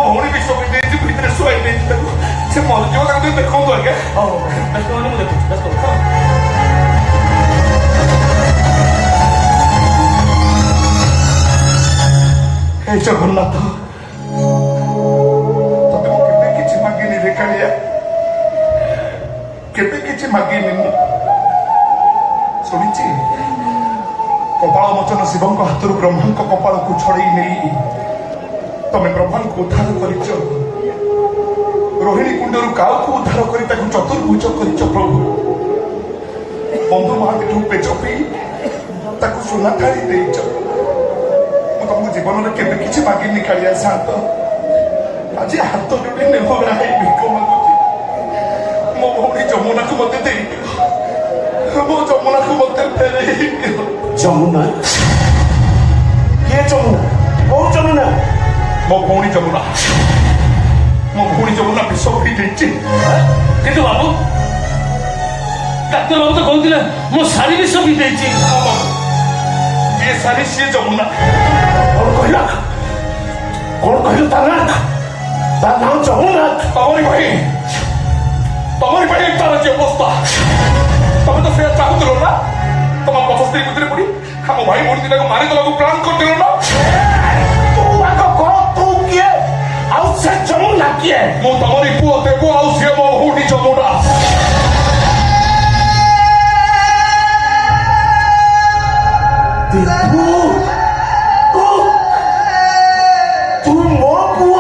ଭଉଣୀ ବିଷ ପିଇଦେଇଛି ଭିତରେ ଶୁଆଇ ଦେଇଛି ତାକୁ ସେ ମରିଯିବ ତାକୁ ଟିକେ ଦେଖନ୍ତୁ ଆଜ୍ଞା। ହଉ ବ୍ୟସ୍ତ ହନି ମୁଁ ଦେଖୁଛି ବ୍ୟସ୍ତ ହଉ। ହେ ଜଗନ୍ନାଥ ତତେ ମୁଁ କେବେ କିଛି ମାଗିନି ରେ କାଳିଆ କେବେ କିଛି ମାଗିନି ମୁଁ ଶୁଣିଛି କପାଳ ମୋଚନ ଶିବଙ୍କ ହାତରୁ ବ୍ରହ୍ମାଙ୍କ କପାଳକୁ ଛଡେଇ ନେଇ ତମେ ବ୍ରହ୍ମାଙ୍କୁ ଉଦ୍ଧାର କରିଛ ରୋହିଣୀ କୁଣ୍ଡରୁ କାଉକୁ ଉଦ୍ଧାର କରି ତାକୁ ଚତୁର୍ଭୁଜ କରିଛ ପ୍ରଭୁ ବନ୍ଧୁ ମହାନ୍ତିଠୁ ପେଚ ପିଇ ତାକୁ ସୁନା ଥାଳି ଦେଇଛ ମୁଁ ତମକୁ ଜୀବନରେ କେବେ କିଛି ମାଗିନି କାଳିଆ ଶାନ୍ତ ଆଜି ହାତ ଯୋଡି ନେହରା ହେଇ ଭିକ ମାଗୁଛି ମୋ ଭଉଣୀ ଯମୁନାକୁ ମତେ ଦେଇଦିଅ ମୋ ଯମୁନାକୁ ମତେ ଫେରେଇ ଦିଅ। ଯମୁନା କିଏ ଯମୁନା କୋଉ ଯମୁନା? ମୋ ଭଉଣୀ ଯମୁନା ବିଷ ହୋଇ ଦେଇଛି। କିନ୍ତୁ ବାବୁ ଡାକ୍ତର ବାବୁ ତ କହୁଥିଲେ ମୋ ଶାଢୀ ବିଷ ପିଇ ଦେଇଛି। ଯିଏ ଶାଢୀ ସିଏ ଯମୁନା। କଣ କହିଲ ତା ନାଁ ଯମୁନା? ତମରି ଭାଇ ତାର ଯେ ଅବସ୍ଥା ତମେ ତ ସେଇଆ ଚାହୁଁଥିଲ ନା ତମ ପଛ ସ୍ତ୍ରୀ ଭିତରେ ପଡି ଆମ ଭାଇ ଭଉଣୀ ଦିଟାକୁ ମାରିଦେବାକୁ ପ୍ଲାନ୍ କରିଥିଲ ନା? ତୁ ଆଗ କହ ତୁ କିଏ ଆଉ ସେ ଯମୁନା କିଏ? ମୁଁ ତମରି ପୁଅ ଦେବ ଆଉ ସିଏ ମୋ ଭଉଣୀ ଯମୁନା। ତୁ ମୋ ପୁଅ?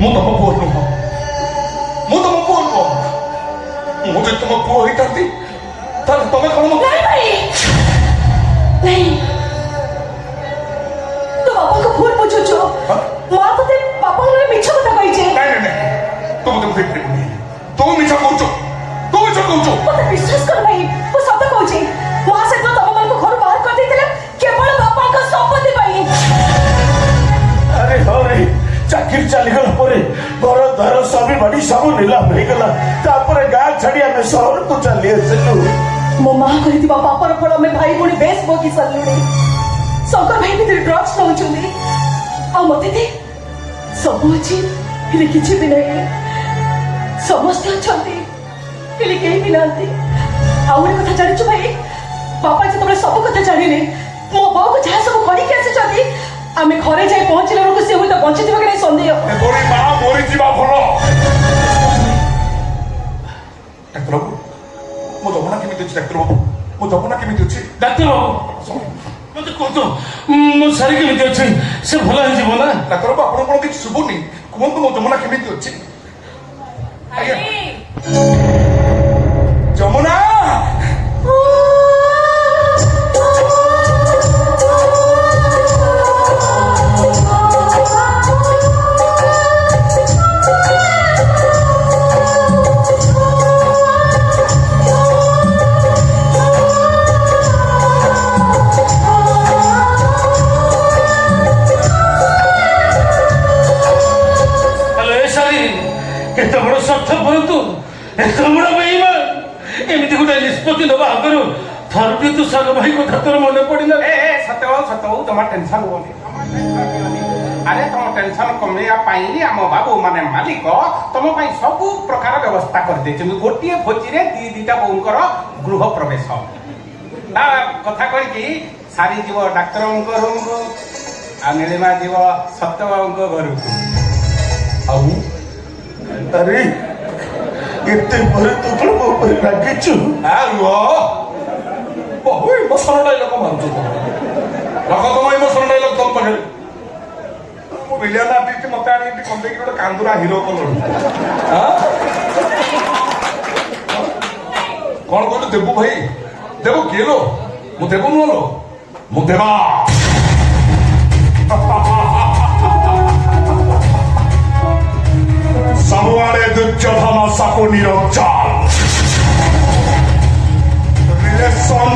ମୁଁ ତମ ପୁଅ ନୁହଁ ମୁଁ ଯଦି ତମ ପୁଅ ହେଇଥାନ୍ତି ତାହେଲେ ତମେ କଣ ମୋ ତୁ ବାପାଙ୍କୁ ଭୁଲ ବୁଝୁଛୁ। ମା ତତେ ବାପାଙ୍କ ମିଛ କଥା କହିଛି। ନାଇଁ ତୁ ମତେ ବୁଝେଇପାରିବୁନି ତୁ ମିଛ କହୁଛୁ ମତେ ବିଶ୍ୱାସ କର ଭାଇ ମୁଁ ସତ କହୁଛି ମା ସେଦିନ ତମମାନଙ୍କୁ ଘରୁ ବାହାର କରିଦେଇଥିଲେ କେବଳ ବାପାଙ୍କ ସମ୍ପତ୍ତି ପାଇଁ। ଆରେ ହରେ ଚାକିରି ଚାଲିଗଲା ପରେ ଘର ଦ୍ୱାର ସ୍ୱାମୀ ବାଡି ସବୁ ନିଲାମ ହେଇଗଲା ତାପରେ ଗାଁ ଛାଡି ଆମେ ସହରକୁ ଚାଲି ଆସିଲୁ। ମୋ ମା କରିଥିବା ପାପର ଫଳ ଆମେ ଭାଇ ଭଉଣୀ ବେଶ ଭୋଗି ସାରିଲୁଣି। ଶଙ୍କର ଭାଇ ଭିତରେ ଡ୍ରଗ୍ସ ନଉଛନ୍ତି ଆଉ ମତେ ଦେ ସବୁ ଅଛି ହେଲେ କିଛି ବି ନାହିଁ। ସମସ୍ତେ ଅଛନ୍ତି ହେଲେ କେହି ବି ନାହାନ୍ତି। ଆଉ ଗୋଟେ କଥା ଜାଣିଛୁ ଭାଇ ବାପା ଯେତେବେଳେ ସବୁ କଥା ଜାଣିଲେ ମୋ ବୋଉକୁ ଯାହା ସବୁ କରିକି ଆସିଛନ୍ତି ଆମେ ଘରେ ଯାଇ ପହଞ୍ଚିଲା ବେଳକୁ ସେ ହୁଏତ ବଞ୍ଚିଥିବ କି ନାହିଁ ସନ୍ଦେହ। ମା ମରିଯିବା ଭଲ। ଡାକ୍ତର ବାବୁ ମୋ ଯମୁନା କେମିତି ଅଛି? ଡାକ୍ତର ବାବୁ ମୋ ଯମୁନା କେମିତି ଅଛି? ଡାକ୍ତର ବାବୁ ମତେ କୁହନ୍ତୁ ମୋ ଶାଢୀ କେମିତି ଅଛି? ସେ ଭଲ ହେଇଯିବ ନା? ଡାକ୍ତର ବାବୁ ଆପଣ କଣ କିଛି ଶୁଭୁନି କୁହନ୍ତୁ ମୋ ଯମୁନା କେମିତି ଅଛି? ଆଜ୍ଞା ଯମୁନା ଏତେ ବଡ ସ୍ୱାର୍ଥ ପରନ୍ତୁ ଏତେ ବଡ ବେଇମାନ ଏମିତି ଗୋଟେ ନିଷ୍ପତ୍ତି ନେବା ଆଗରୁ ଥରୁଟି ତୁ ସାନ ଭାଇ କଥା ତୋର ମନେ ପଡିଲା? ସତ ହଉ ତମ ଟେନସନ ହୁଅନି। ଆରେ ତମ ଟେନସନ କମେଇବା ପାଇଁ ଆମ ବାବୁ ମାନେ ମାଲିକ ତମ ପାଇଁ ସବୁ ପ୍ରକାର ବ୍ୟବସ୍ଥା କରିଦେଇଛନ୍ତି। ଗୋଟିଏ ଭୋଜିରେ ଦିଟା ବୋଉଙ୍କର ଗୃହ ପ୍ରବେଶ ତା କଥା କହିକି ସାରି ଯିବ ଡାକ୍ତରଙ୍କ ରୁମକୁ ଆଉ ନୀଳିମା ଯିବ ସତ୍ୟବାବୁଙ୍କ ଘରକୁ। ଆଉ ଆରେ ଏତେ ପରେ ତୁ କଣ ମୋ ଉପରେ ରାଗିଛୁ? ବହୁ ଇମୋସନାଲ ଡାଇଲଗ ମାରୁଛୁ ରଖ ତମ ଇମୋସନାଲ ଡାଇଲଗ ତମ ପାଖରେ। ମୁଁ ଭିଲିଆନ ଆର୍ଟିଷ୍ଟ ମତେ ଆଣି ଏଠି କନ୍ଦେଇକି ଗୋଟେ କାନ୍ଦୁରା ହିରୋ କଲୁ। କଣ କହିଲୁ ଦେବୁ ଭାଇ? ଦେବୁ କିଏ ଲୋ? ମୁଁ ଦେବୁ ନୁହଁ ଲୋ ମୁଁ ଦେବା। ସବୁଆଡେ ଦୁର୍ଯ୍ୟୋଧନ ଶକୁନିର ଚାଲ ରିଲେସନ